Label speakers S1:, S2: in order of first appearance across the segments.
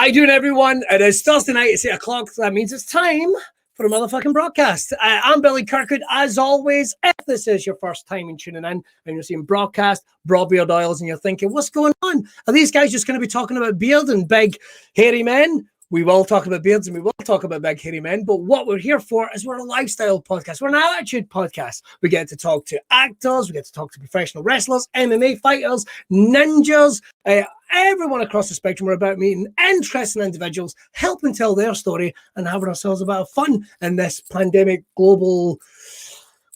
S1: How you doing, everyone? It is Thursday night. It's 8 o'clock. That means it's time for a motherfucking broadcast. I'm Billy Kirkwood. As always, if this is your first time in tuning in and you're seeing Braw Cast, Braw Beard oils, and you're thinking, what's going on? Are these guys just going to be talking about beard and big, hairy men? We will talk about beards and we will talk about big, hairy men. But what we're here for is we're a lifestyle podcast. We're an attitude podcast. We get to talk to actors. We get to talk to professional wrestlers, MMA fighters, ninjas, everyone across the spectrum. We're about meeting interesting individuals, helping tell their story, and having ourselves a bit of fun in this pandemic global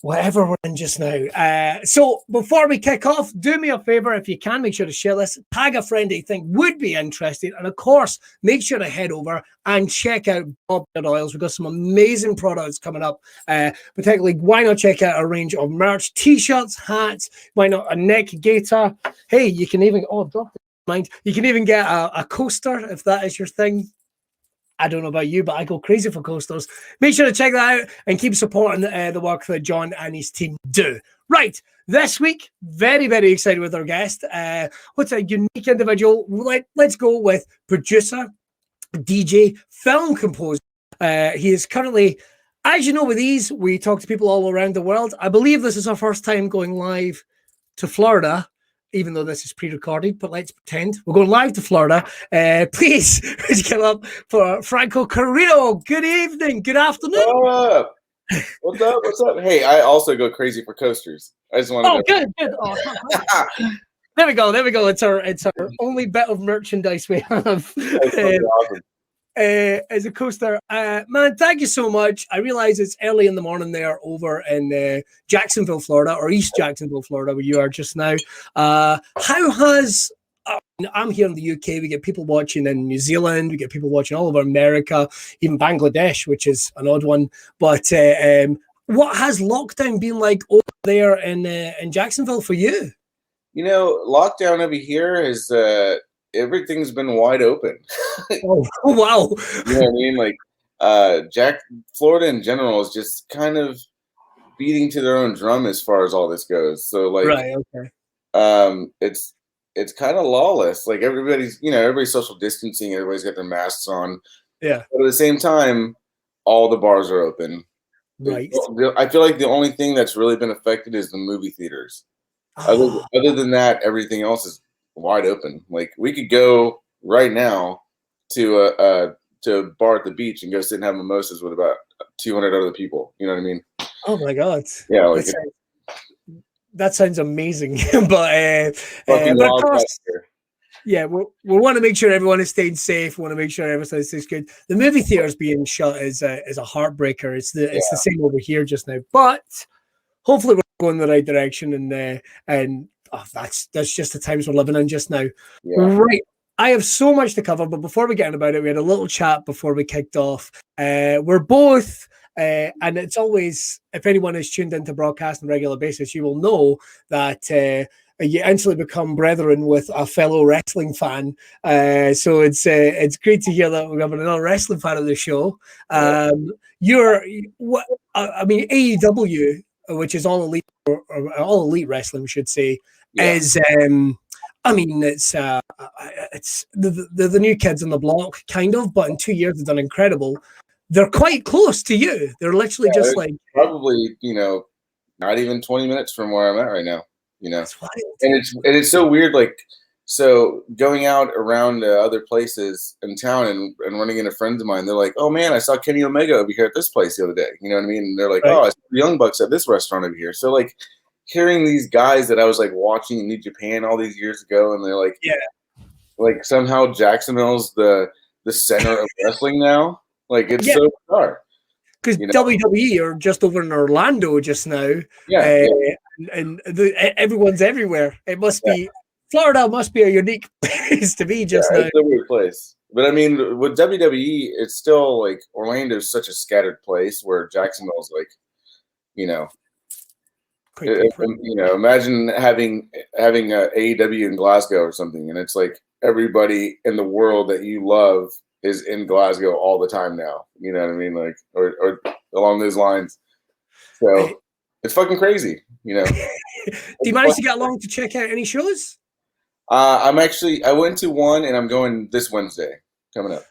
S1: whatever we're in just now. So before we kick off, do me a favor, if you can, make sure to share this, tag a friend that you think would be interested, and of course, make sure to head over and check out Braw Beard oils. We've got some amazing products coming up, particularly why not check out a range of merch, t-shirts, hats, why not a neck gaiter. Hey, you can even, drop it in mind, you can even get a coaster if that is your thing. I don't know about you, but I go crazy for coasters. Make sure to check that out and keep supporting the work that John and his team do. Right, this week, very, very excited with our guest. What's a unique individual? Let's go with producer, DJ, film composer. He is currently, as you know, with these, we talk to people all around the world. I believe this is our first time going live to Florida, even though this is pre-recorded, but let's pretend we're going live to Florida. Please come up for Franko Carino. Good evening, good afternoon.
S2: What's up? What's up? Hey, I also go crazy for coasters. I just wanted
S1: to... good. Oh, there we go. It's our only bit of merchandise we have.
S2: Awesome.
S1: As a coaster, man, thank you so much. I realize it's early in the morning there over in Jacksonville, Florida, or East Jacksonville, Florida, where you are just now. How has I'm here in the UK. We get people watching in New Zealand. We get people watching all over America, even Bangladesh, which is an odd one. But what has lockdown been like over there in Jacksonville for you?
S2: You know, lockdown over here is everything's been wide open.
S1: Oh, wow.
S2: You know what I mean? Like, Florida in general is just kind of beating to their own drum as far as all this goes. So, like,
S1: right, okay.
S2: It's kind of lawless. Like, everybody's social distancing. Everybody's got their masks on.
S1: Yeah.
S2: But at the same time, all the bars are open.
S1: Right.
S2: I feel like the only thing that's really been affected is the movie theaters. Oh. Other than that, everything else is wide open. Like, we could go right now to a bar at the beach and go sit and have mimosas with about 200 other people. You know what I mean?
S1: Oh my God!
S2: Yeah, like
S1: that sounds amazing. But of course, yeah, we want to make sure everyone is staying safe. We want to make sure everything stays good. The movie theaters being shut is a heartbreaker. It's the same over here just now, but hopefully we're going in the right direction. And that's just the times we're living in just now. Yeah. Right. I have so much to cover, but before we get in about it, we had a little chat before we kicked off. We're both, and it's always, if anyone is tuned into broadcast on a regular basis, you will know that you instantly become brethren with a fellow wrestling fan. So it's great to hear that we have another wrestling fan of the show. AEW, which is all elite, or all elite wrestling, we should say. Yeah. Is it's the new kids on the block, kind of, but in 2 years they've done incredible. They're quite close to you. They're literally just like
S2: probably, not even 20 minutes from where I'm at right now. That's wild. And it's so weird, like, so going out around other places in town and running into friends of mine, they're like, oh man, I saw Kenny Omega over here at this place the other day. You know what I mean? And they're like, right. Oh, I saw the Young Bucks at this restaurant over here. So, like, hearing these guys that I was like watching in New Japan all these years ago, and they're like, yeah, like somehow Jacksonville's the center of wrestling now. Like, it's so bizarre.
S1: Because WWE are just over in Orlando just now. Yeah. And everyone's everywhere. It must be Florida must be a unique place to be just now.
S2: It's a weird place. But I mean, with WWE, it's still like Orlando's such a scattered place where Jacksonville's like, imagine having a AEW in Glasgow or something, and it's like everybody in the world that you love is in Glasgow all the time now. You know what I mean? Like, or along those lines. So it's fucking crazy, Do
S1: you manage to get along to check out any shows?
S2: I went to one, and I'm going this Wednesday coming up.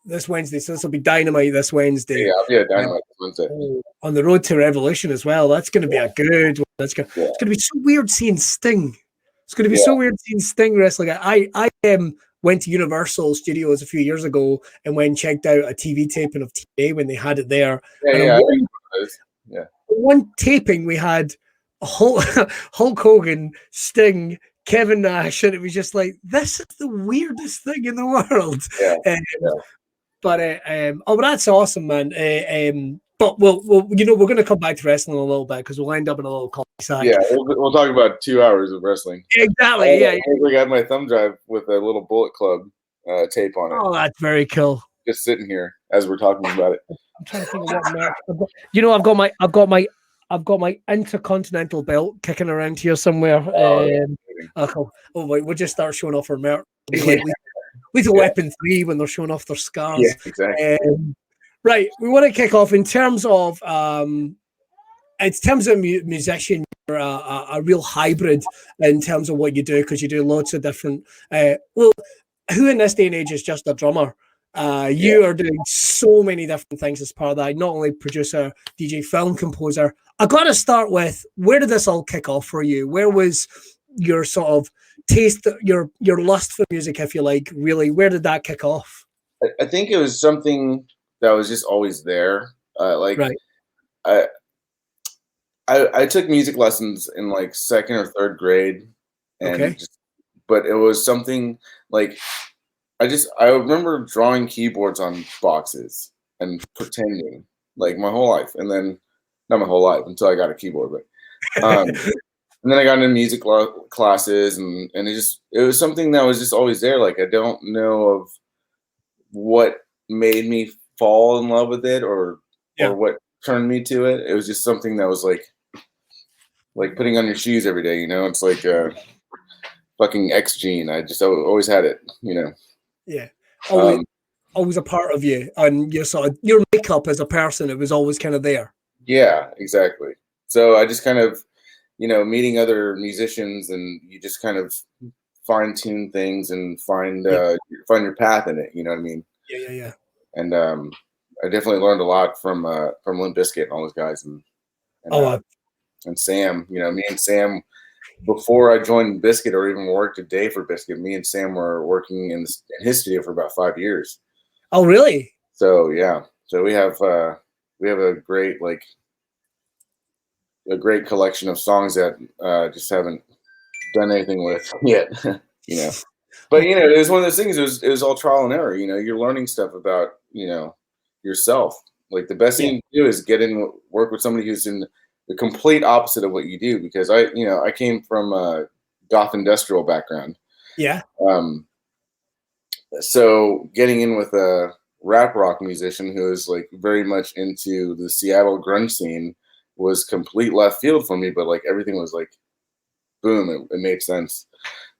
S1: This Wednesday, so this will be Dynamite this Wednesday.
S2: Yeah, I'll be at Dynamite this Wednesday.
S1: On the road to Revolution as well. That's going to be a good one. It's going to be so weird seeing Sting. It's going to be so weird seeing Sting wrestling. I went to Universal Studios a few years ago and went and checked out a TV taping of TNA when they had it there. One taping we had Hulk Hogan, Sting, Kevin Nash, and it was just like, this is the weirdest thing in the world. But that's awesome, man. But we're going to come back to wrestling a little bit because we'll end up in a little cul-de-sac.
S2: Yeah, we'll talk about 2 hours of wrestling.
S1: Exactly.
S2: I got my thumb drive with a little Bullet Club tape on it.
S1: Oh, that's very cool.
S2: Just sitting here as we're talking about it.
S1: I'm trying to think of what merch. I've got my Intercontinental belt kicking around here somewhere. Wait, we'll just start showing off our merch. With a Weapon 3 when they're showing off their scars.
S2: Yeah, exactly.
S1: Right, we want to kick off in terms of musician. You're a real hybrid in terms of what you do because you do lots of different. Who in this day and age is just a drummer? You are doing so many different things as part of that. Not only producer, DJ, film composer. I got to start with, where did this all kick off for you? Where was your sort of taste, your lust for music, if you like, really? Where did that kick off?
S2: I think it was something that was just always there. I took music lessons in like 2nd or 3rd grade, and but it was something like I remember drawing keyboards on boxes and pretending like my whole life, and then not my whole life until I got a keyboard, but and then I got into music classes, and it was something that was just always there. Like, I don't know of what made me fall in love with it or what turned me to it. It was just something that was like putting on your shoes every day, it's like a fucking X gene. I always had it,
S1: Yeah. Always a part of you, and your makeup as a person, it was always kind of there.
S2: Yeah, exactly. So I just kind of, meeting other musicians, and you just kind of fine tune things and find your path in it. You know what I mean?
S1: Yeah.
S2: And I definitely learned a lot from Limp Bizkit and all those guys, and Sam. Me and Sam, before I joined Bizkit or even worked a day for Bizkit, me and Sam were working in his studio for about 5 years.
S1: Oh, really?
S2: So yeah, so we have a great collection of songs that just haven't done anything with yet. But it was one of those things. It was all trial and error. You're learning stuff about yourself. Like, the best thing to do is work with somebody who's in the complete opposite of what you do, because I came from a goth industrial background.
S1: Yeah.
S2: So getting in with a rap rock musician who is like very much into the Seattle grunge scene was complete left field for me, but like everything was like, boom, it made sense.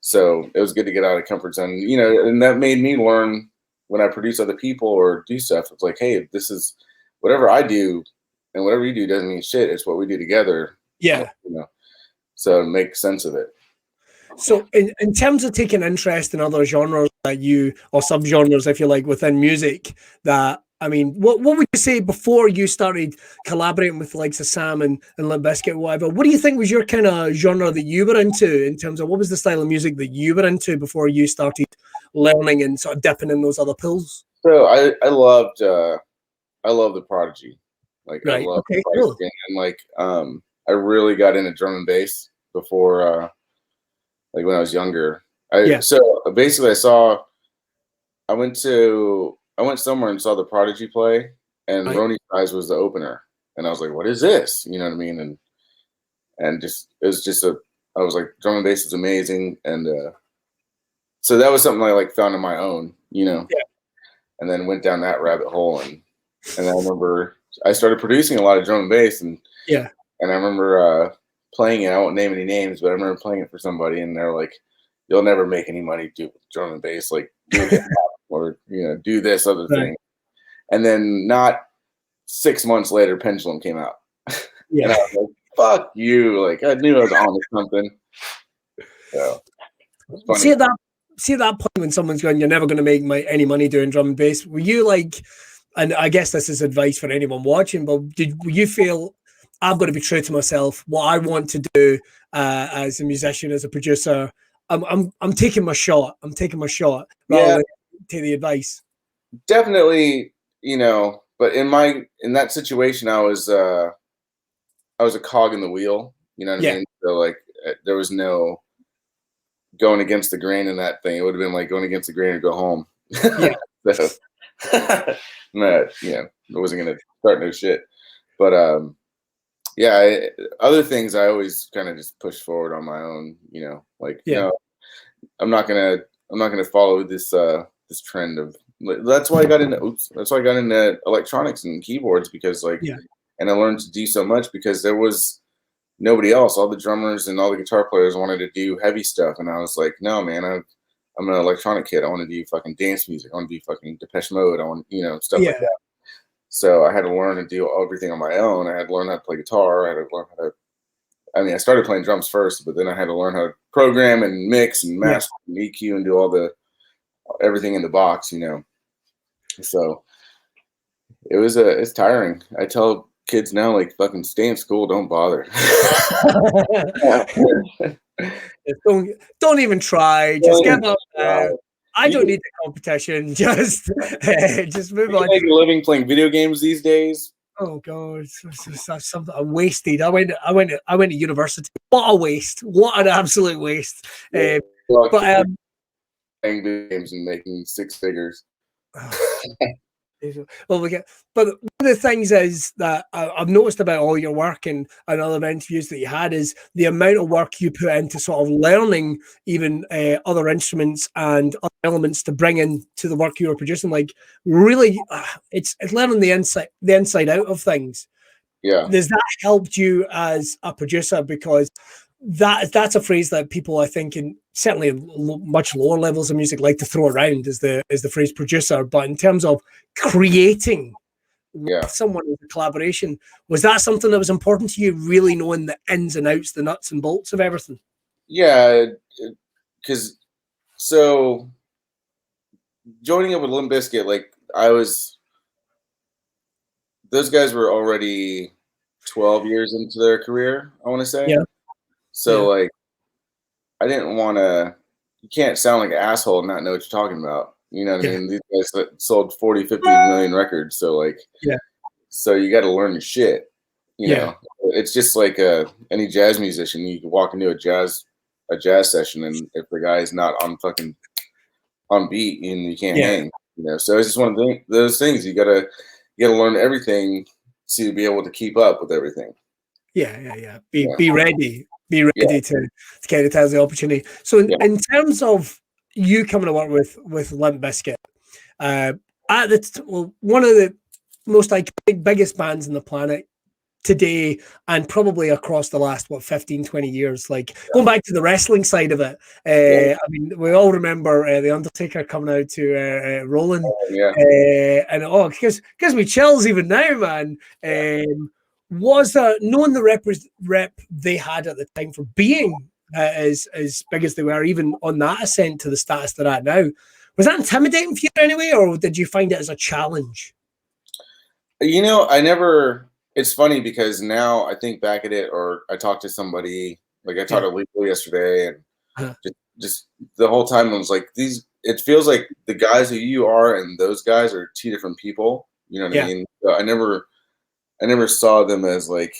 S2: So it was good to get out of comfort zone, and that made me learn when I produce other people or do stuff. It's like, hey, this is whatever I do and whatever you do doesn't mean shit. It's what we do together.
S1: Yeah.
S2: So make sense of it.
S1: So in terms of taking interest in other genres that or subgenres, if you like, within music, what would you say before you started collaborating with the likes of Sam and Limp Bizkit or whatever? What do you think was your kind of genre that you were into, in terms of what was the style of music that you were into before you started learning and sort of dipping in those other pools?
S2: So I loved the Prodigy. Like,
S1: right.
S2: I loved
S1: the Prodigy.
S2: Cool. And like I really got into drum and bass before like when I was younger. So basically I went somewhere and saw the Prodigy play, and Ronnie Size was the opener, and I was like, what is this? You know what I mean? And just, it was just I was like, drum and bass is amazing. And so that was something I like found on my own, and then went down that rabbit hole. And I remember I started producing a lot of drum and bass, and I remember playing it. I won't name any names, but I remember playing it for somebody, and they're like, you'll never make any money do drum and bass, like do hip hop or do this other thing. And then not 6 months later, Pendulum came out. And I was like, fuck you. Like, I knew I was on to something. So
S1: see, see at that point when someone's going, you're never going to make any money doing drum and bass, were you like, and I guess this is advice for anyone watching, but were you feel, I've got to be true to myself, what I want to do as a musician, as a producer, I'm taking my shot. I'm taking my shot rather than take the advice.
S2: Definitely, you know, but in that situation, I was a cog in the wheel, you know what I mean? So like there was no going against the grain in that thing. It would have been like going against the grain and go home. Yeah. So, I wasn't gonna start no shit. But other things I always kind of just push forward on my own, you know, like no, I'm not gonna follow this this trend of. That's why I got into electronics and keyboards, because and I learned to do so much because there was nobody else. All the drummers and all the guitar players wanted to do heavy stuff, and I was like, no, man, I'm an electronic kid. I want to do fucking dance music. I want to do fucking Depeche Mode. I want, stuff like that. So I had to learn to do everything on my own. I had to learn how to play guitar. I had to learn how to. I mean, I started playing drums first, but then I had to learn how to program and mix and master and EQ and do all everything in the box, So it's tiring. I tell kids now, like, fucking stay in school, don't bother.
S1: Don't even try. Just give up. I don't need the competition. Just move on.
S2: Make a living playing video games these days.
S1: Oh god, that's something I wasted. I went to university. What a waste! What an absolute waste.
S2: Playing video games and making six figures.
S1: Well, but one of the things is that I've noticed about all your work and other interviews that you had is the amount of work you put into sort of learning even other instruments and other elements to bring into the work you were producing. Like, really, it's learning the inside out of things.
S2: Yeah.
S1: Does that helped you as a producer? Because that's a phrase that people, I think, in certainly much lower levels of music like to throw around is the phrase producer. But in terms of creating with someone in a collaboration, was that something that was important to you, really knowing the ins and outs, the nuts and bolts of everything?
S2: Yeah, because so joining up with Limp Bizkit, like those guys were already 12 years into their career, I want to say.
S1: Yeah.
S2: So like, I didn't want to. You can't sound like an asshole and not know what you're talking about. You know what I mean? These guys sold 40, 50 million records. So like, so you got to learn your shit. You know, it's just like any jazz musician. You can walk into a jazz session, and if the guy's not on beat, and you can't hang. So it's just one of those things. You gotta learn everything to be able to keep up with everything.
S1: Yeah. Be ready. Be ready to kind of tell the opportunity. So in terms of you coming to work with Limp Bizkit, one of the most iconic, biggest bands on the planet today, and probably across the last 15, 20 years, like going back to the wrestling side of it. I mean, we all remember the Undertaker coming out to Roland, and it gives me chills even now, man. Was knowing the rep they had at the time for being as big as they were, even on that ascent to the status they're at now, was that intimidating for you anyway, or did you find it as a challenge?
S2: I never. It's funny because now I think back at it, or I talked to somebody, like I talked to Lethal yesterday, and just the whole time I was like, it feels like the guys who you are and those guys are two different people. You know what I mean? So I never saw them as like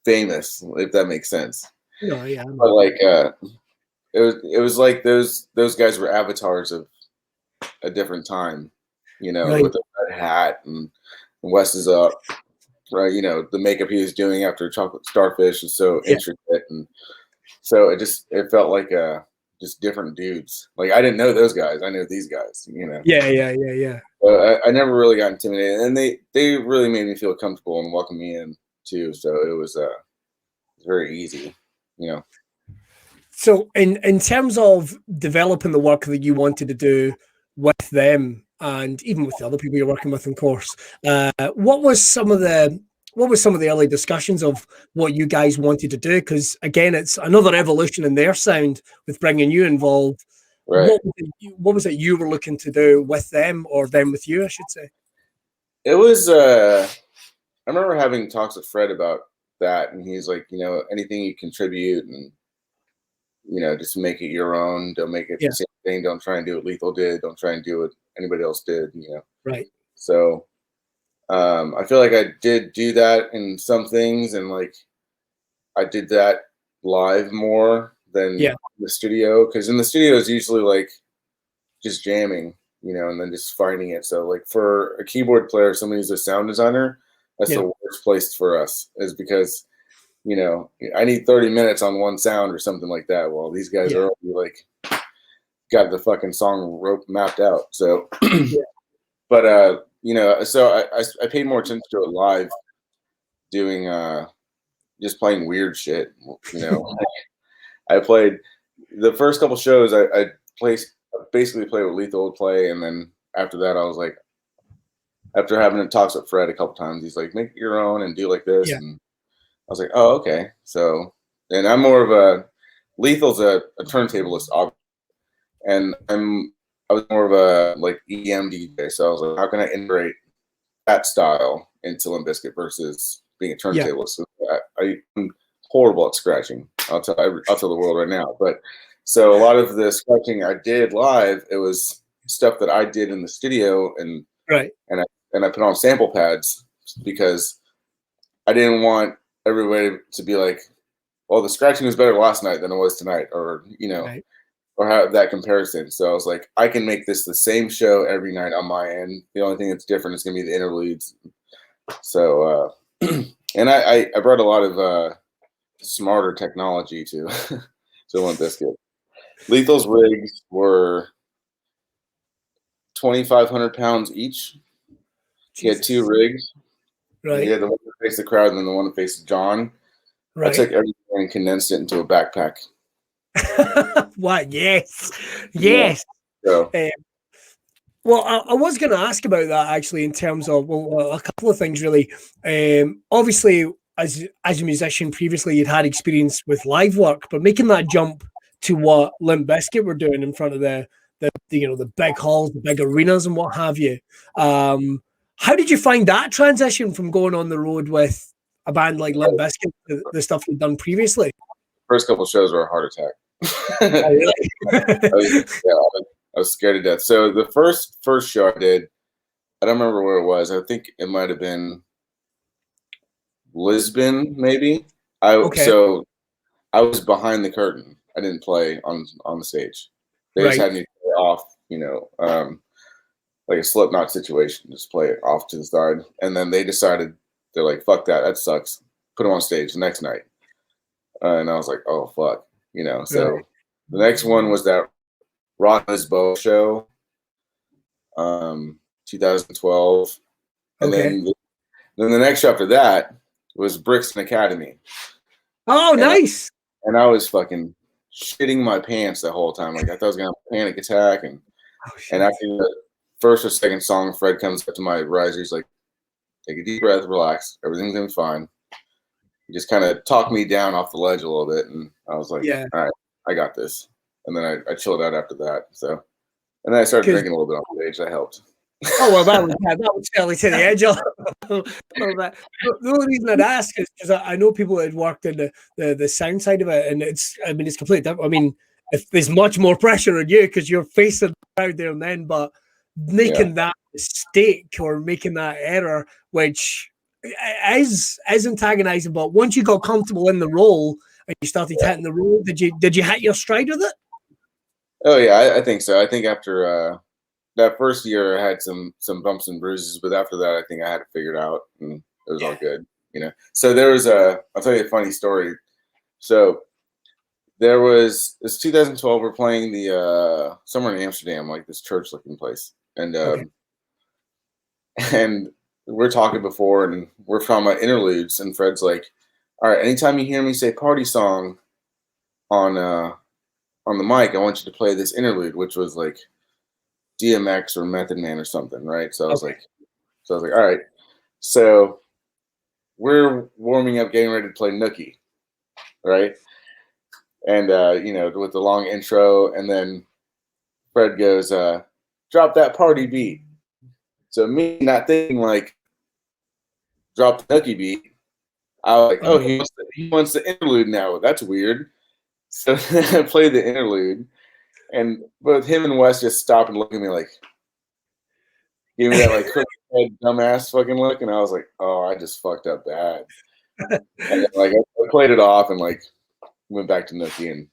S2: famous, if that makes sense.
S1: No, yeah.
S2: But like it was like those guys were avatars of a different time, with the red hat, and Wes is up, right? The makeup he was doing after Chocolate Starfish is so intricate, and so it felt like just different dudes. Like I didn't know those guys, I knew these guys,
S1: Yeah.
S2: I never really got intimidated, and they really made me feel comfortable and welcomed me in too. So it was very easy,
S1: So in terms of developing the work that you wanted to do with them, and even with the other people you're working with, of course, what was some of the early discussions of what you guys wanted to do? Because again, it's another evolution in their sound with bringing you involved.
S2: Right.
S1: What was it you were looking to do with them, or them with you, I should say?
S2: It was. I remember having talks with Fred about that, and he's like, anything you contribute, and just make it your own. Don't make it the same thing. Don't try and do what Lethal did. Don't try and do what anybody else did.
S1: Right.
S2: So, I feel like I did do that in some things, and like I did that live more than the studio, because in the studio is usually like just jamming, and then just finding it. So like for a keyboard player, somebody who's a sound designer, that's the worst place for us, is because I need 30 minutes on one sound or something like that. Well, these guys are already like got the fucking song rope mapped out. So, but so I paid more attention to it live, doing just playing weird shit. I played the first couple shows. I basically played what Lethal would play, and then after that, I was like, after having talks with Fred a couple times, he's like, make it your own and do like this, and I was like, oh, okay. So, and I'm more of a Lethal's a turntablist, and I was more of a like EM DJ. So I was like, how can I integrate that style into Limp Bizkit versus being a turntablist? So I'm horrible at scratching. I'll tell the world right now. But so a lot of the scratching I did live, it was stuff that I did in the studio, and I put on sample pads because I didn't want everybody to be like, well, the scratching was better last night than it was tonight, or or have that comparison. So I was like, I can make this the same show every night on my end. The only thing that's different is gonna be the interludes. So and I brought a lot of smarter technology to Limp Bizkit. Lethal's rigs were 2,500 pounds each. He had two rigs. Right. He had the one that faced the crowd and then the one that faced John. Right. I took everything and condensed it into a backpack.
S1: What? Yes. Yes.
S2: So,
S1: well, I was going to ask about that actually, in terms of a couple of things really. Obviously, as a musician previously, you'd had experience with live work, but making that jump to what Limp Bizkit were doing in front of the big halls, the big arenas, and what have you. How did you find that transition from going on the road with a band like Limp Bizkit to the stuff you'd done previously?
S2: First couple shows were a heart attack.
S1: Oh, really?
S2: I was scared to death. So the first show I did, I don't remember where it was. I think it might have been Lisbon, maybe. So I was behind the curtain. I didn't play on the stage. They just had me play off, like a Slipknot situation, just play it off to the side. And then they decided, they're like, fuck that sucks. Put them on stage the next night. And I was like, oh, fuck. So the next one was that Rottnest Bow show, 2012. And then the next show after that was Brixton Academy.
S1: Oh, nice.
S2: And I was fucking shitting my pants the whole time. Like, I thought I was going to have a panic attack. And after the first or second song, Fred comes up to my riser. He's like, take a deep breath, relax. Everything's going to be fine. He just kind of talked me down off the ledge a little bit. And I was like, all right, I got this. And then I chilled out after that. So, and then I started drinking a little bit on stage. That helped.
S1: Oh, well, that was fairly to the edge. The only reason I'd ask is because I know people that had worked in the sound side of it, and it's completely different. I mean, if there's much more pressure on you because you're facing the crowd there and then, but making that mistake or making that error, which is antagonizing, but once you got comfortable in the role and you started hitting the road, did you hit your stride with it?
S2: Oh yeah, I think so. I think after that first year, I had some bumps and bruises, but after that, I think I had it figured out, and it was all good. So there was I'll tell you a funny story. So there was this 2012. We're playing the somewhere in Amsterdam, like this church-looking place, and and we're talking before, and we're talking about interludes, and Fred's like, "All right, anytime you hear me say party song on the mic, I want you to play this interlude," which was like DMX or Method Man or something, right? So I was like, all right. So we're warming up, getting ready to play Nookie, right? And with the long intro, and then Fred goes, drop that party beat. So me not thinking like, drop the Nookie beat. I was like, oh, he wants the interlude now. That's weird. So I played the interlude, and both him and Wes just stopped and looked at me like, gave me that like crooked dumbass fucking look, and I was like, oh, I just fucked up bad. And then, like I played it off and like went back to Nookie, and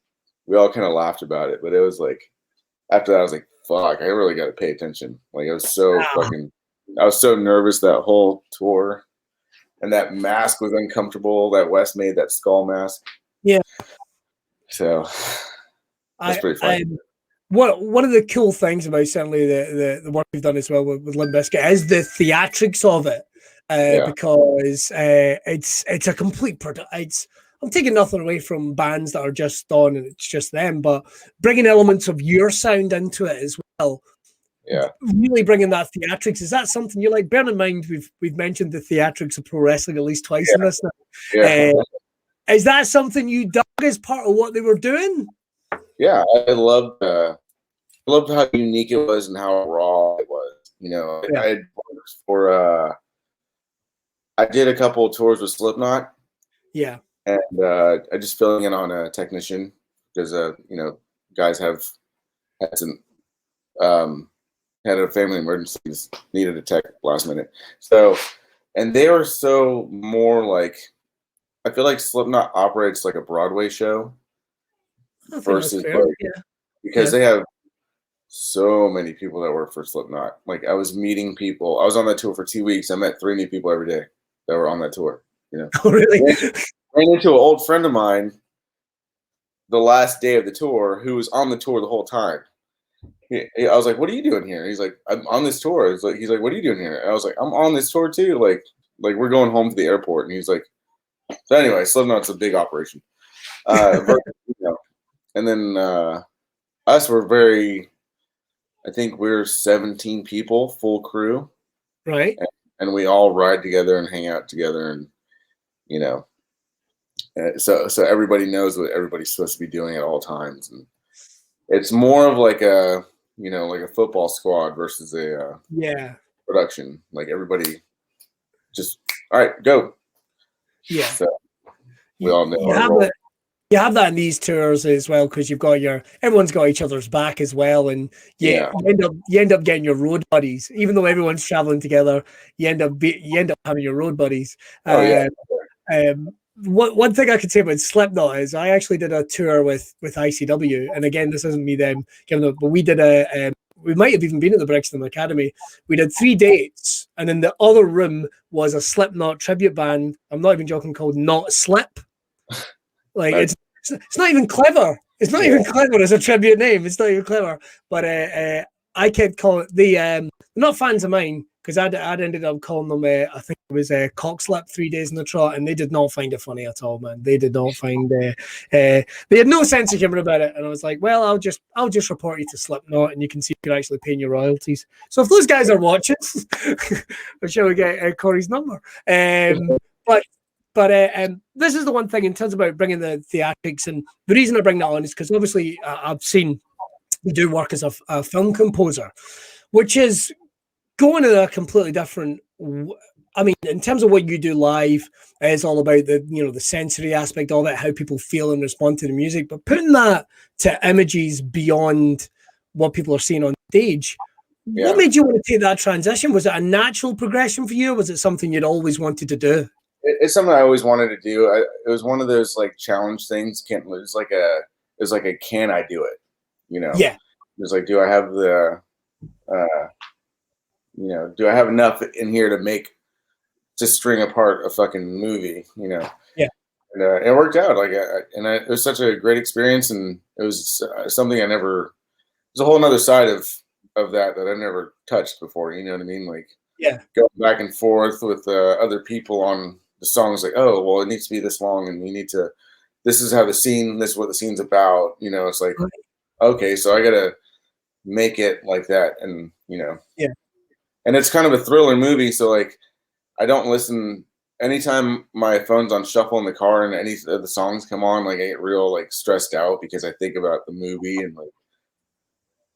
S2: we all kind of laughed about it. But it was like after that, I was like, fuck, I really got to pay attention. Like I was so I was so nervous that whole tour. And that mask was uncomfortable that Wes made, that skull mask.
S1: Yeah.
S2: So that's pretty fun.
S1: One of the cool things about certainly the work we've done as well with Limp Bizkit is the theatrics of it. Because it's a complete product. I'm taking nothing away from bands that are just on and it's just them, but bringing elements of your sound into it as well.
S2: Yeah,
S1: really bringing that theatrics. Is that something you like? Bear in mind, we've mentioned the theatrics of pro wrestling at least twice in this now.
S2: Yeah.
S1: Is that something you dug as part of what they were doing?
S2: Yeah, I loved how unique it was and how raw it was. You know, I did a couple of tours with Slipknot.
S1: Yeah,
S2: and I just filling in on a technician because you know, guys had some had a family emergency, just needed a tech last minute. So, and they were so more like, I feel like Slipknot operates like a Broadway show versus like, because they have so many people that work for Slipknot. Like I was meeting people. I was on that tour for 2 weeks. I met 3 new people every day that were on that tour. You know,
S1: oh really?
S2: Ran into an old friend of mine the last day of the tour who was on the tour the whole time. I was like, "What are you doing here?" He's like, "I'm on this tour." He's like, "What are you doing here?" And I was like, "I'm on this tour too. Like we're going home to the airport." And he's like, "So anyway, Slipknot's a big operation." But, you know, and then us were very. I think we're 17 people, full crew,
S1: right?
S2: And we all ride together and hang out together, and you know, so everybody knows what everybody's supposed to be doing at all times, and it's more of like a, you know, like a football squad versus a production. Like everybody just, all right, go.
S1: Yeah.
S2: So we all know.
S1: You have that in these tours as well because you've got everyone's got each other's back as well, and you end up getting your road buddies. Even though everyone's traveling together, you end up having your road buddies. One thing I could say about Slipknot is I actually did a tour with ICW, and again, this isn't me then giving up, but we did we might have even been at the Brixton Academy. We did 3 dates, and in the other room was a Slipknot tribute band. I'm not even joking, called Not Slip. Like it's not even clever. It's not even clever as a tribute name. It's not even clever. But I kept calling they're not fans of mine because I'd ended up calling them. I think it was Cockslip 3 days in the trot, and they did not find it funny at all, man. They did not find. They had no sense of humor about it, and I was like, well, I'll just report you to Slipknot, and you can see if you're actually paying your royalties. So if those guys are watching, shall we get Corey's number? But this is the one thing in terms about bringing the theatrics, and the reason I bring that on is because obviously I've seen you do work as a film composer, which is going in a completely different. I mean, in terms of what you do live, it's all about the sensory aspect of it, how people feel and respond to the music. But putting that to images beyond what people are seeing on stage, what made you want to take that transition? Was it a natural progression for you, or was it something you'd always wanted to do?
S2: It's something I always wanted to do. It was one of those like challenge things. It was like a can I do it? You know?
S1: Yeah.
S2: It was like, do I have the, do I have enough in here to string apart a fucking movie? You know?
S1: Yeah.
S2: And it worked out. It was such a great experience, and it was something I never. There's a whole other side of that I never touched before. You know what I mean? Like, going back and forth with other people on the songs, like, oh, well, it needs to be this long, and we need to. This is what the scene's about. You know, it's like, okay, so I gotta make it like that, and and it's kind of a thriller movie, so like, I don't listen anytime my phone's on shuffle in the car and any of the songs come on, like I get real like stressed out because I think about the movie and like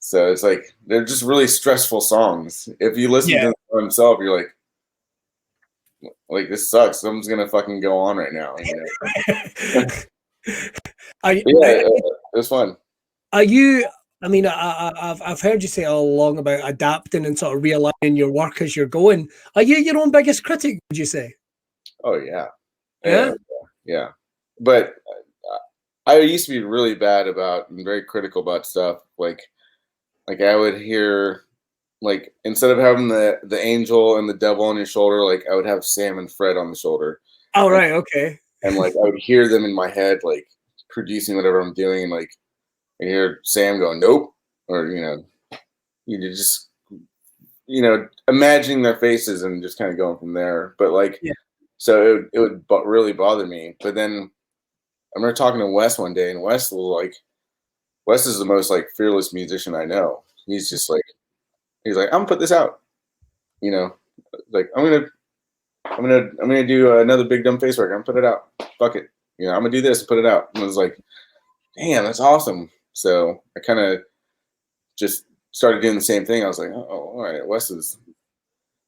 S2: So it's like they're just really stressful songs. If you listen to them by himself, you're like this sucks. Something's gonna fucking go on right now. You know? It was fun.
S1: Are you? I mean, I've heard you say all along about adapting and sort of realigning your work as you're going. Are you your own biggest critic? Would you say?
S2: Oh yeah,
S1: Yeah.
S2: yeah. But I used to be really bad about and very critical about stuff. Like I would hear, like, instead of having the angel and the devil on your shoulder, like I would have Sam and Fred on the shoulder.
S1: Oh, right, okay.
S2: And like I would hear them in my head, like producing whatever I'm doing, and like I hear Sam going, "Nope," or you just imagining their faces and just kind of going from there. But like, so it would really bother me. But then I remember talking to Wes one day, and Wes is the most like fearless musician I know. He's just like, I'm gonna put this out, like I'm gonna do another Big Dumb Face record. I'm gonna put it out. Fuck it, I'm gonna do this, put it out. And I was like, damn, that's awesome. So I kind of just started doing the same thing. I was like, oh, all right, Wes is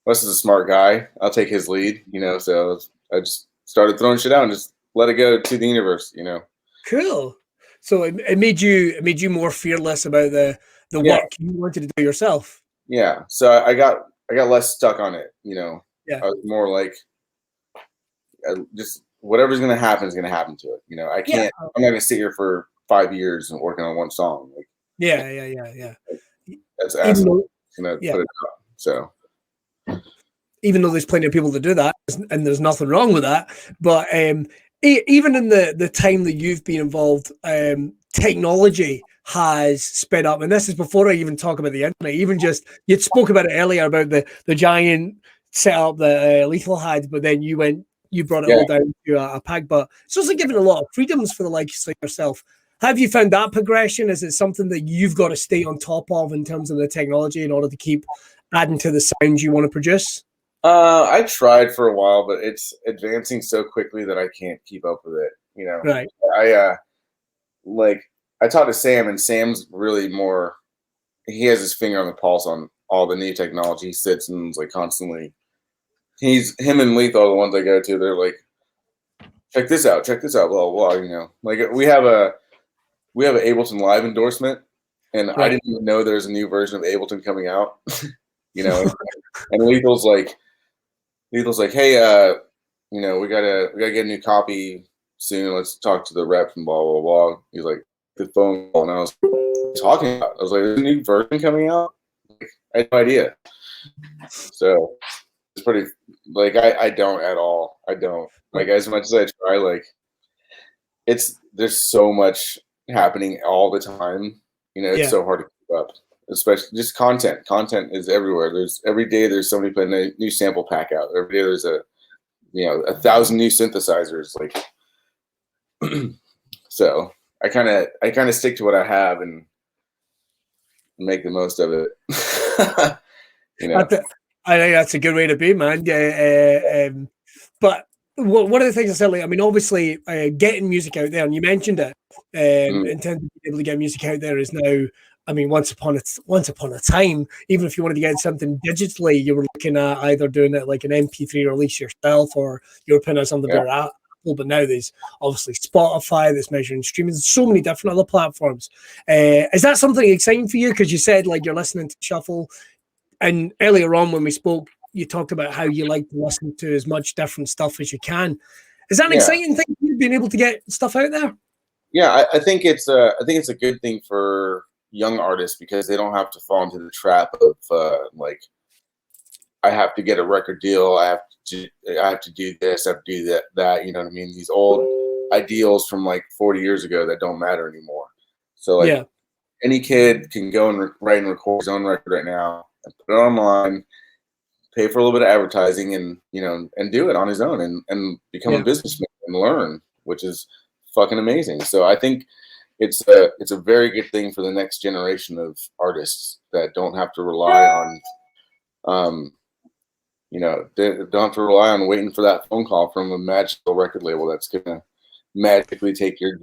S2: a smart guy. I'll take his lead, So I just started throwing shit out and just let it go to the universe,
S1: Cool. So it made you more fearless about the work you wanted to do yourself.
S2: Yeah. So I got less stuck on it,
S1: Yeah.
S2: I was more like, just whatever's gonna happen is gonna happen to it. I can't. I'm not gonna sit here for 5 years and working on one song. Like,
S1: yeah.
S2: That's absolutely gonna put it out. So
S1: even though there's plenty of people that do that, and there's nothing wrong with that, but even in the time that you've been involved, technology has sped up, and this is before I even talk about the internet. Even just you spoke about it earlier about the giant setup that Lethal had, but then you brought it all down to a pack. But it's also given a lot of freedoms for the likes like yourself. Have you found that progression? Is it something that you've got to stay on top of in terms of the technology in order to keep adding to the sounds you want to produce?
S2: I tried for a while, but it's advancing so quickly that I can't keep up with it.
S1: Right.
S2: I talked to Sam, and Sam's really more. He has his finger on the pulse on all the new technology. He sits and is like constantly. Him and Lethal are the ones I go to. They're like, check this out, blah blah blah. Like we have an Ableton Live endorsement, and I didn't even know there's a new version of Ableton coming out. And Lethal's like, hey, we gotta get a new copy soon. Let's talk to the rep and blah blah blah. He's like, the phone call, and I was talking about. I was like, there's a new version coming out. Like, I had no idea. So it's pretty. Like I don't at all. I don't like as much as I try. Like there's so much happening all the time. It's so hard to keep up. Especially just content. Content is everywhere. Every day there's somebody putting a new sample pack out. Every day there's 1,000 new synthesizers. Like, so I kind of stick to what I have and make the most of it.
S1: I think that's a good way to be, man. But one of the things I said, like, I mean, obviously, getting music out there, and you mentioned it, in terms of being able to get music out there is now. I mean, once upon a time, even if you wanted to get something digitally, you were looking at either doing it like an MP3 release yourself, or you were putting out something for Apple. But now there's obviously Spotify, there's measuring streaming, there's so many different other platforms. Is that something exciting for you? Because you said like you're listening to Shuffle, and earlier on when we spoke, you talked about how you like to listen to as much different stuff as you can. Is that an exciting thing, being able to get stuff out there?
S2: Yeah, I think it's a good thing for young artists because they don't have to fall into the trap of like, I have to get a record deal, I have to do this, I have to do that. You know what I mean? These old ideals from like 40 years ago that don't matter anymore. So like any kid can go and write and record his own record right now and put it online, pay for a little bit of advertising, and and do it on his own and become a businessman and learn, which is fucking amazing. So I think it's a very good thing for the next generation of artists that don't have to rely on they don't have to rely on waiting for that phone call from a magical record label that's gonna magically take your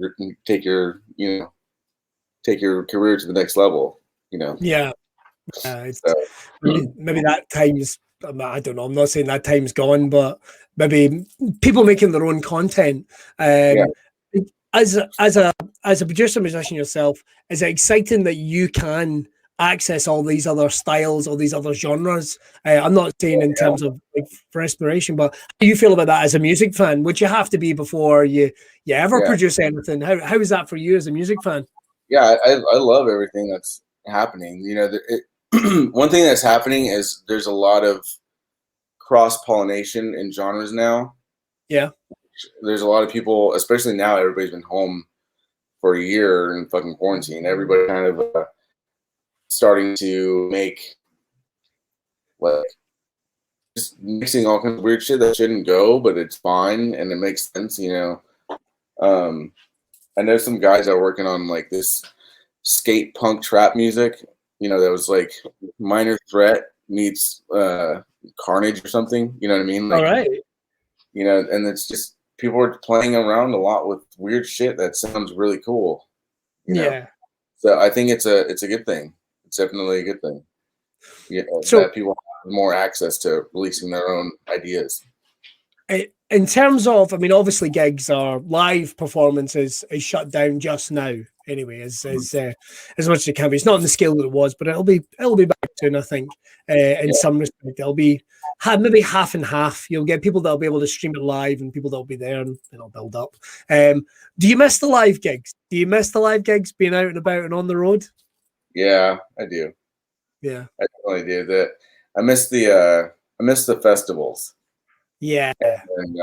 S2: career to the next level. you know.
S1: Yeah. It's,
S2: So,
S1: maybe that time's, I don't know, I'm not saying that time's gone, but maybe people making their own content.
S2: yeah.
S1: As a producer musician yourself, is it exciting that you can access all these other styles, all these other genres? I'm not saying in terms of like for inspiration, but how do you feel about that as a music fan? Would you have to be before you ever produce anything? How is that for you as a music fan?
S2: Yeah, I love everything that's happening. You know, one thing that's happening is there's a lot of cross-pollination in genres now.
S1: Yeah.
S2: There's a lot of people, especially now, everybody's been home for a year in fucking quarantine. Everybody kind of starting to make like just mixing all kinds of weird shit that shouldn't go, but it's fine and it makes sense, you know. I know some guys are working on like this skate punk trap music, you know, that was like Minor Threat meets Carnage or something, you know what I mean? Like,
S1: all right.
S2: You know, and it's just people are playing around a lot with weird shit that sounds really cool. You know?
S1: Yeah.
S2: So I think it's a good thing. It's definitely a good thing. Yeah,
S1: so
S2: that people have more access to releasing their own ideas.
S1: In terms of, I mean, obviously gigs are live performances is shut down just now. Anyway, as much as it can be, it's not on the scale that it was, but it'll be back soon. I think in some respect, it'll be maybe half and half. You'll get people that'll be able to stream it live, and people that'll be there, and it'll build up. Do you miss the live gigs? Do you miss the live gigs, being out and about and on the road?
S2: Yeah, I do.
S1: Yeah,
S2: I definitely do. That I miss the festivals.
S1: Yeah,
S2: and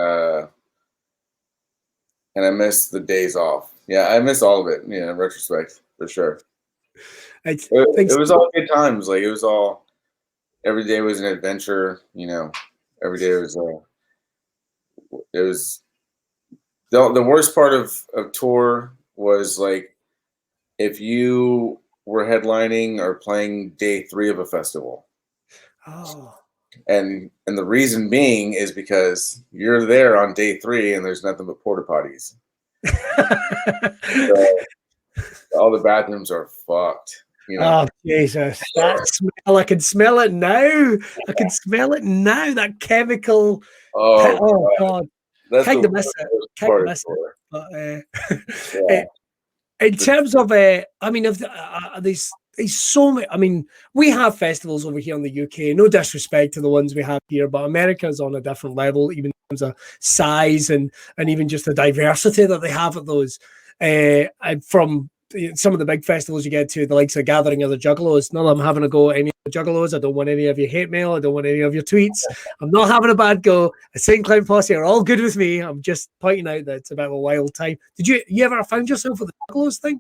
S2: I miss the days off. Yeah, I miss all of it. Yeah, in retrospect, for sure. It was all good times. Like it was all. Every day was an adventure. You know, every day was it was. The worst part of tour was like if you were headlining or playing day 3 of a festival.
S1: Oh.
S2: And the reason being is because you're there on day 3 and there's nothing but porta potties. So all the bathrooms are fucked. You know?
S1: Oh Jesus! That smell, I can smell it now. I can smell it now. That chemical.
S2: Oh
S1: God!
S2: That's
S1: Can't miss it. Can't miss it. But in terms of, I mean, if there's so many. I mean, we have festivals over here in the UK. No disrespect to the ones we have here, but America's on a different level, even in terms of size and even just the diversity that they have at those. From some of the big festivals you get to, the likes of Gathering of the Juggalos. None of them having a go at any of the Juggalos. I don't want any of your hate mail. I don't want any of your tweets. I'm not having a bad go. The St. Cloud Posse are all good with me. I'm just pointing out that it's about a wild time. Did you ever find yourself with the Juggalos thing?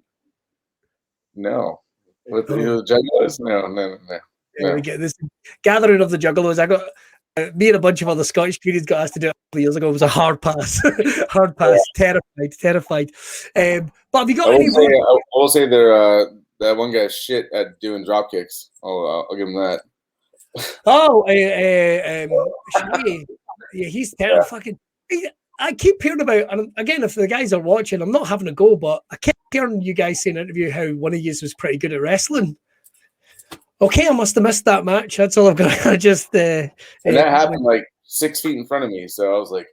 S2: No. With the Juggalos? No.
S1: Yeah, we get this Gathering of the Juggalos. I got me and a bunch of other Scottish comedians got asked to do it a couple of years ago. It was a hard pass. Hard pass. Yeah. Terrified. But have you got any?
S2: I will say they're that one guy's shit at doing drop kicks. I'll give him that.
S1: Oh, yeah, he's terrible. I keep hearing about, and again, if the guys are watching, I'm not having a go, but I kept hearing you guys say in an interview how one of you was pretty good at wrestling. Okay, I must have missed that match. That's all I've got. I just
S2: and that happened like 6 feet in front of me, so I was like,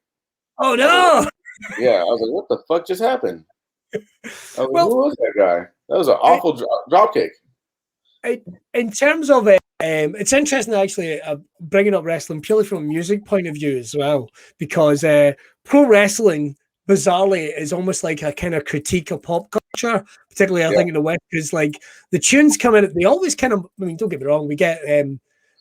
S1: "Oh no!"
S2: I was like, "What the fuck just happened?" I was like, who was that guy? That was an awful drop kick.
S1: In terms of it, it's interesting actually bringing up wrestling purely from a music point of view as well, because pro wrestling bizarrely is almost like a kind of critique of pop culture, particularly I think in the West, because like the tunes come in, they always kind of, I mean, don't get me wrong, we get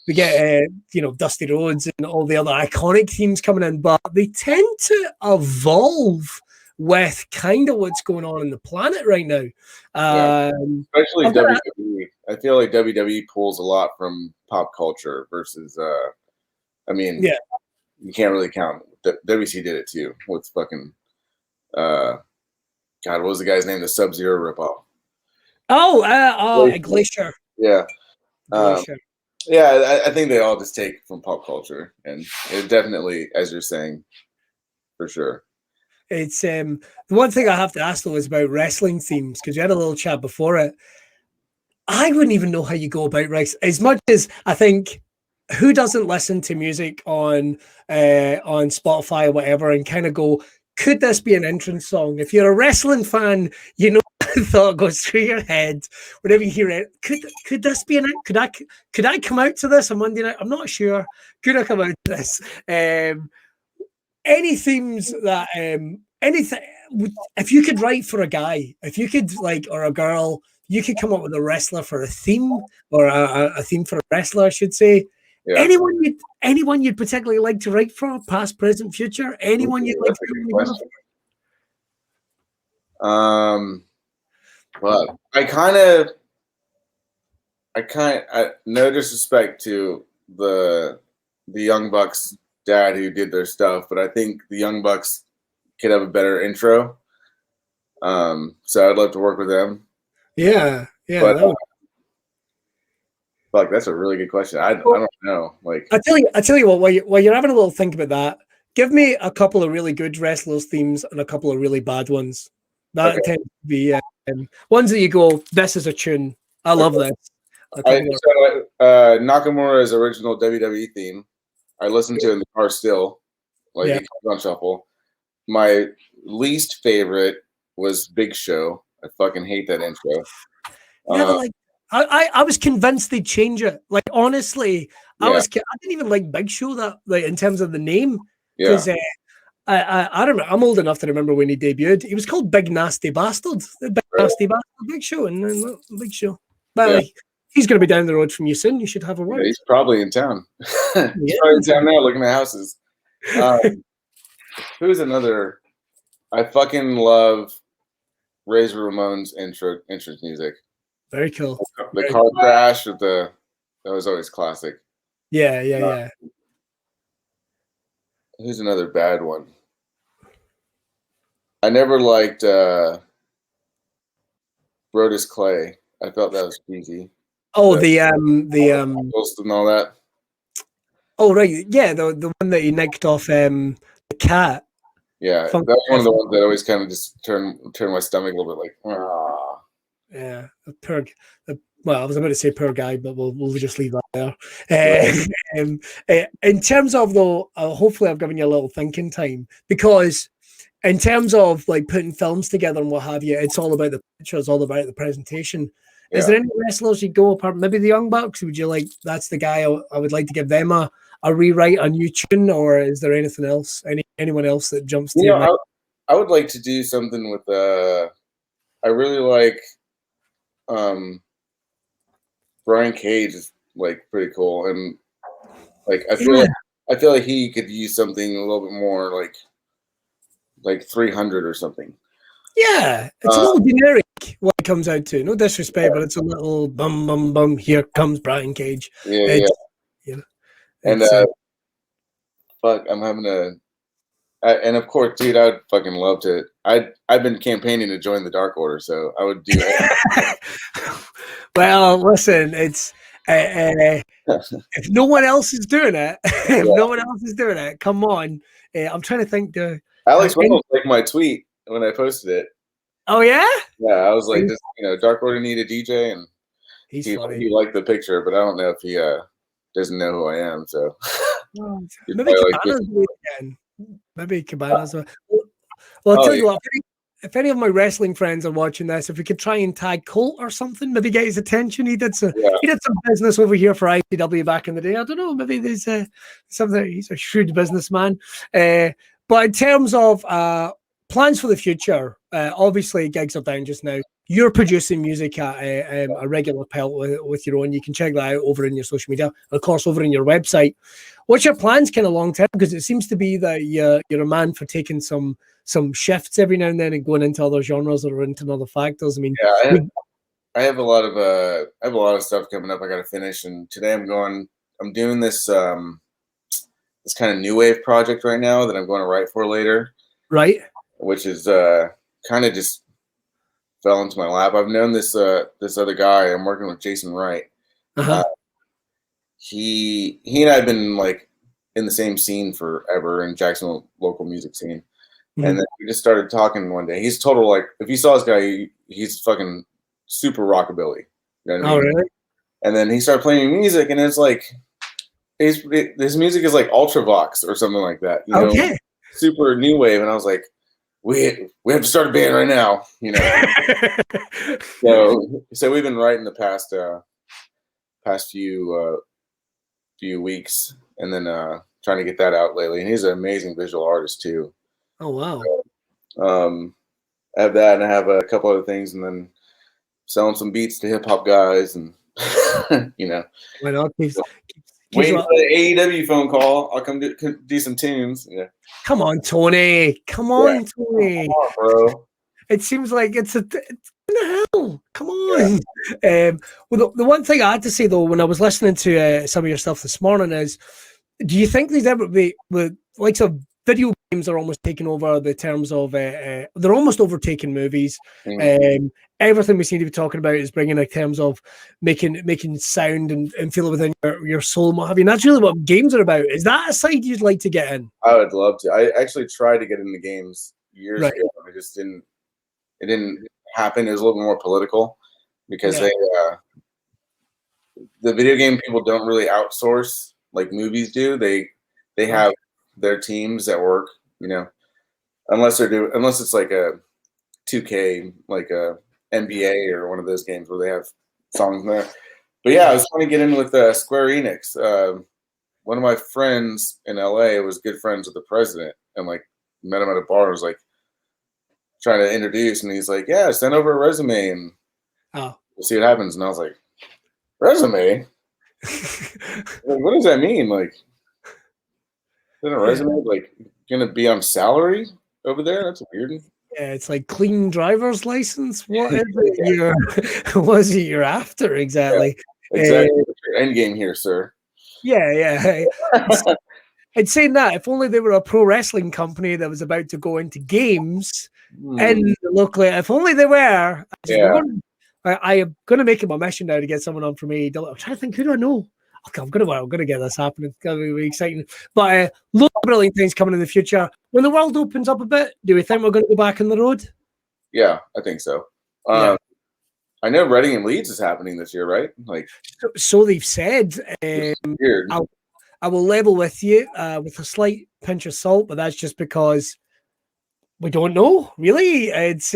S1: Dusty Rhodes and all the other iconic themes coming in, but they tend to evolve with kind of what's going on in the planet right now.
S2: Especially WWE. I feel like WWE pulls a lot from pop culture versus you can't really count. WC did it too with fucking God, what was the guy's name? The Sub-Zero ripoff.
S1: Glacier.
S2: Yeah.
S1: Glacier.
S2: I think they all just take from pop culture, and it definitely, as you're saying, for sure.
S1: It's the one thing I have to ask though is about wrestling themes, because we had a little chat before it. I wouldn't even know how you go about Rice. As much as I think, who doesn't listen to music on Spotify or whatever and kind of go, could this be an entrance song? If you're a wrestling fan, you know the thought goes through your head whenever you hear it. Could this be could I come out to this on Monday night? I'm not sure. Could I come out to this? Any themes that anything, if you could write for a guy, if you could or a girl, you could come up with a wrestler for a theme, or a theme for a wrestler, I should say. Yeah. Anyone you'd particularly like to write for, past, present, future? Anyone you'd like to
S2: well, no disrespect to the Young Bucks dad who did their stuff, but I think the Young Bucks could have a better intro. So I'd love to work with them.
S1: Yeah.
S2: But, fuck, that's a really good question. I don't know.
S1: I tell you what, while you're having a little think about that, give me a couple of really good wrestlers themes and a couple of really bad ones. That tends to be ones that you go, this is a tune. I love this.
S2: Nakamura's original WWE theme, I listen to in the car still, it comes on shuffle. My least favorite was Big Show. I fucking hate that intro.
S1: Yeah, I was convinced they'd change it. Honestly, I didn't even like Big Show that in terms of the name, because I remember, I'm old enough to remember when he debuted. He was called Big Nasty Bastard, Nasty Bastard Big Show, and then Big Show. But he's going to be down the road from you soon. You should have a word.
S2: Yeah, he's probably in town. He's probably in town now, looking at houses. Who's another? I fucking love Razor Ramon's entrance music.
S1: Very cool.
S2: The car crash with that was always classic.
S1: Yeah.
S2: Who's another bad one? I never liked Brodus Clay. I felt that was cheesy.
S1: Oh, the
S2: and all that.
S1: Oh right, yeah, the one that he nicked off the cat.
S2: Yeah, that was one of the ones that always kind of just turned my stomach a little bit ah.
S1: Yeah, well, I was about to say poor guy, but we'll just leave that there. In terms of though, hopefully I've given you a little thinking time, because in terms of putting films together and what have you, it's all about the pictures, all about the presentation. Yeah. Is there any wrestlers you'd go apart? Maybe the Young Bucks? Would you that's the guy I would like to give them a rewrite, a new tune, or is there anything else? Anyone else that jumps to you?
S2: I would like to do something with I really like Brian Cage is pretty cool, and I feel like he could use something a little bit more like 300 or something.
S1: Yeah, it's a little generic what it comes out to. No disrespect, but it's a little bum bum bum. Here comes Brian Cage.
S2: Yeah. And fuck, I'm having and of course, dude, I'd fucking love to. I've been campaigning to join the Dark Order, so I would do that.
S1: Well, listen, it's if no one else is doing it, come on. I'm trying to think.
S2: Alex Reynolds liked my tweet when I posted it.
S1: Oh yeah?
S2: Yeah, I was like, Dark Order need a DJ, and he liked the picture, but I don't know if he doesn't know who I am. So
S1: maybe Cabana's again. Maybe Cabana's. Well, I'll tell you what. If any of my wrestling friends are watching this, if we could try and tag Colt or something, maybe get his attention. He did some business over here for IPW back in the day. I don't know. Maybe there's something. He's a shrewd businessman. But in terms of plans for the future, obviously gigs are down just now. You're producing music at a regular pelt with your own. You can check that out over in your social media, and of course over in your website. What's your plans kind of long term? Because it seems to be that you're a man for taking some shifts every now and then and going into other genres or into other factors. I mean,
S2: yeah, I have a lot of stuff coming up I got to finish, and today I'm doing this this kind of new wave project right now that I'm going to write for later.
S1: Right.
S2: Which is kind of just fell into my lap. I've known this other guy. I'm working with Jason Wright.
S1: Uh-huh.
S2: He and I have been in the same scene forever, in Jacksonville local music scene. Mm-hmm. And then we just started talking one day. He's total if you saw this guy, he's fucking super rockabilly. You know what I
S1: Oh,
S2: mean?
S1: really?
S2: And then he started playing music, and it's like his music is like Ultravox or something like that. You know,
S1: Okay.
S2: super new wave. And I was like, we have to start a band right now. You know. So we've been writing the past few weeks, and then trying to get that out lately. And he's an amazing visual artist too.
S1: Oh, wow.
S2: So, I have that, and I have a couple other things, and then selling some beats to hip hop guys, and you know.
S1: Why not?
S2: Waiting for the AEW phone call. I'll come do some tunes. Yeah.
S1: Come on, Tony. Come on, Tony.
S2: Come on, bro.
S1: It seems like it's in the hell. Come on. Yeah. Well, the one thing I had to say though, when I was listening to some of your stuff this morning, is, do you think these ever be with likes of video games are almost taking over the terms of they're almost overtaking movies. Mm-hmm. Everything we seem to be talking about is bringing in terms of making sound and feel it within your soul and what have you. And that's really what games are about. Is that a side you'd like to get in?
S2: I would love to. I actually tried to get into games years ago. I just didn't. It didn't happen. It was a little bit more political because the video game people don't really outsource like movies do. They have their teams that work, you know, unless it's like a 2K, like a NBA or one of those games where they have songs in there. But yeah, I was trying to get in with Square Enix. One of my friends in LA was good friends with the president, and like met him at a bar. And was like trying to introduce, and he's like, "Yeah, send over a resume, and we'll see what happens." And I was like, "Resume? Like, what does that mean? Like, is a resume like gonna be on salary over there? That's weird."
S1: Yeah, it's like clean driver's license. What is it you're after exactly?
S2: Yeah, exactly. What's your end game here, sir?
S1: Yeah. I'd say that if only they were a pro wrestling company that was about to go into games and locally, if only they were. I am going to make it my mission now to get someone on from AEW. I'm trying to think, who do I know? Okay, I'm gonna get this happening. It's gonna be really exciting. But lots of brilliant things coming in the future. When the world opens up a bit, do we think we're going to go back on the road?
S2: Yeah, I think so. I know Reading and Leeds is happening this year, right? Like,
S1: so they've said.
S2: Weird.
S1: I will level with you with a slight pinch of salt, but that's just because we don't know, really. It's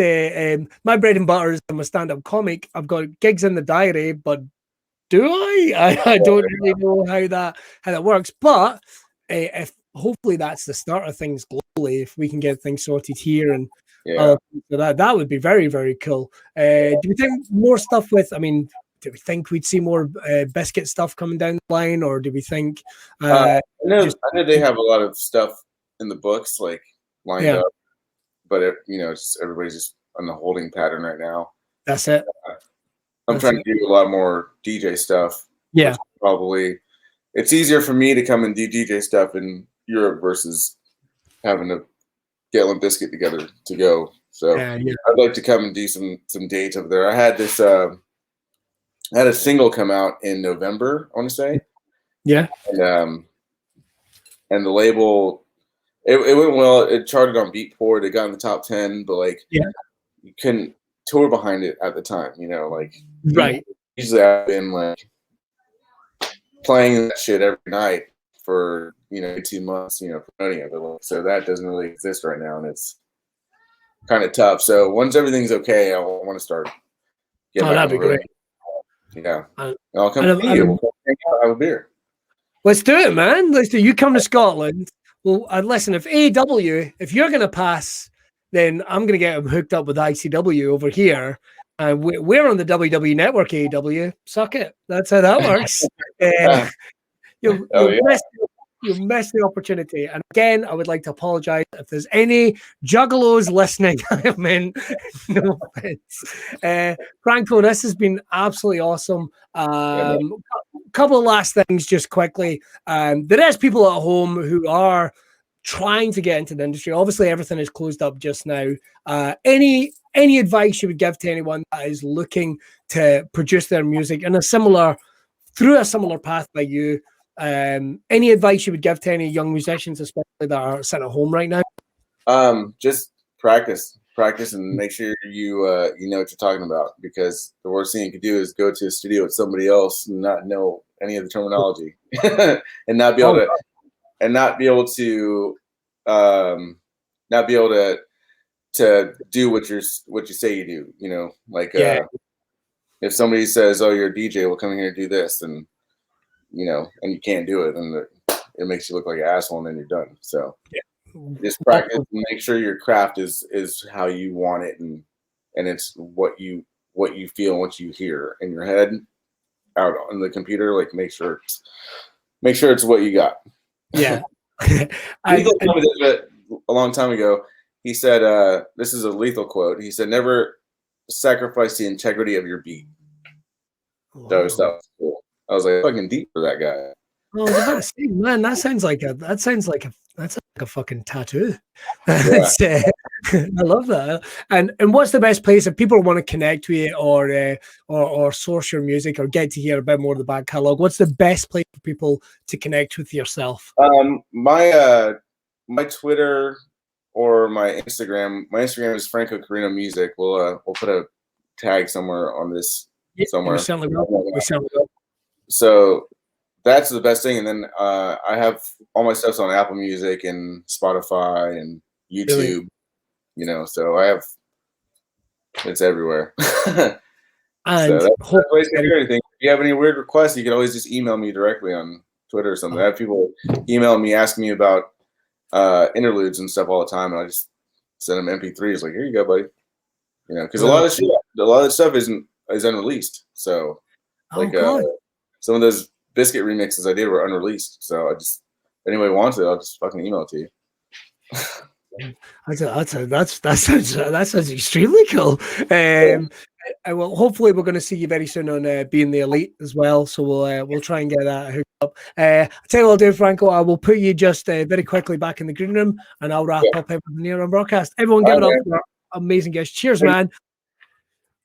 S1: my bread and butter is I'm a stand-up comic. I've got gigs in the diary, but do I don't really know how that works. But if hopefully that's the start of things globally, if we can get things sorted here and that would be very, very cool. Do you think more stuff with? I mean, do we think we'd see more Biscuit stuff coming down the line, or do we think?
S2: I know they have a lot of stuff in the books like lined up, but everybody's just on the holding pattern right now.
S1: That's it.
S2: I'm trying to do a lot more DJ stuff.
S1: Yeah,
S2: probably it's easier for me to come and do DJ stuff in Europe versus having to get Limp Bizkit together to go. So I'd like to come and do some dates over there. I had this. I had a single come out in November, I want to say.
S1: Yeah.
S2: And the label, it went well. It charted on Beatport. It got in the top 10, but like, you couldn't tour behind it at the time, like.
S1: Right.
S2: Usually I've been like playing that shit every night for, 2 months, promoting it. But so that doesn't really exist right now, and it's kind of tough. So once everything's okay, I want to start.
S1: That'd be great.
S2: Yeah, I'll come to you. We'll hang out, have a beer.
S1: Let's do it, man. Let's do. You come to Scotland. Well, listen. If AEW, if you're gonna pass, then I'm gonna get them hooked up with ICW over here. We're on the WWE network. AEW, suck it. That's how that works. You'll miss the opportunity. And again, I would like to apologize if there's any juggalos listening. I mean, no offense. Franko, this has been absolutely awesome. Couple of last things just quickly. There is people at home who are trying to get into the industry. Obviously, everything is closed up just now. Any advice you would give to anyone that is looking to produce their music in through a similar path like you? Any advice you would give to any young musicians, especially that are sitting at home right now?
S2: Just practice. practice and make sure you you know what you're talking about, because the worst thing you could do is go to a studio with somebody else and not know any of the terminology and not be able to not be able to do what you say you do, you know, like if somebody says, "Oh, you're a DJ, well, come in here and do this," and you know, and you can't do it, and it makes you look like an asshole, and then you're done. So just practice and make sure your craft is how you want it, and it's what you feel and what you hear in your head out on the computer. Like make sure it's what you got.
S1: Yeah.
S2: Lethal told me this a long time ago. He said, this is a Lethal quote. He said, "Never sacrifice the integrity of your beat." That was cool. I was like, fucking deep for that guy.
S1: Well, I was about to say, man, that sounds like a fucking tattoo. Yeah. I love that. And what's the best place if people want to connect with you or source your music or get to hear a bit more of the back catalog? What's the best place for people to connect with yourself?
S2: My Twitter or my Instagram. My Instagram is Franko Carino Music. We'll put a tag somewhere on this somewhere. We sound good. So that's the best thing. And then I have all my stuff's on Apple Music and Spotify and YouTube. Really? You know, so it's everywhere.
S1: And
S2: so that's the place to hear anything. If you have any weird requests, you can always just email me directly on Twitter or something. I have people email me asking me about interludes and stuff all the time, and I just send them MP3s. Like, here you go, buddy. You know, because a lot of the stuff is unreleased. So, like, some of those Bizkit remixes I did were unreleased. So if anybody wants it, I'll just fucking email it to you.
S1: That sounds extremely cool. Well, hopefully we're going to see you very soon on Being the Elite as well. So we'll try and get that hooked up. I'll tell you what I'll do, Franko. I will put you just very quickly back in the green room, and I'll wrap up everything here on broadcast. Everyone, give it up for our amazing guest. Cheers, man.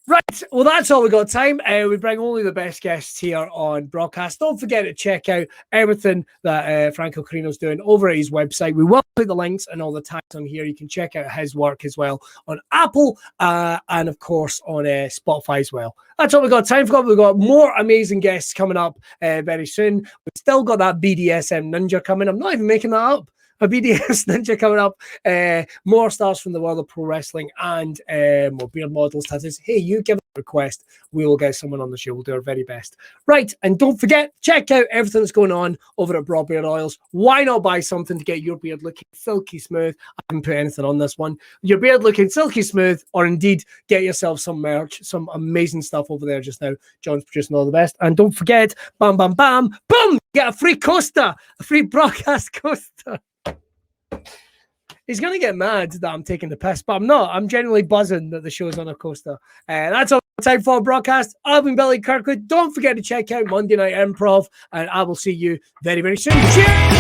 S1: Right, well, that's all we got time. We bring only the best guests here on broadcast. Don't forget to check out everything that Franko Carino's doing over at his website. We will put the links and all the tags on here. You can check out his work as well on Apple and, of course, on Spotify as well. That's all we got time for. We've got more amazing guests coming up very soon. We've still got that BDSM ninja coming. I'm not even making that up. A BDS ninja coming up, more stars from the world of pro wrestling, and more beard models, tattoos. Hey, you give a request, we will get someone on the show. We'll do our very best. Right, and don't forget, check out everything that's going on over at Braw Beard Oils. Why not buy something to get your beard looking silky smooth? I haven't put anything on this one. Your beard looking silky smooth, or indeed get yourself some merch, some amazing stuff over there just now. John's producing all the best. And don't forget, bam, bam, bam, boom, get a free coaster, a free broadcast coaster. He's going to get mad that I'm taking the piss, but I'm not. I'm genuinely buzzing that the show's on a coaster. That's all time for broadcast. I've been Billy Kirkwood. Don't forget to check out Monday Night Improv, and I will see you very, very soon. Cheers!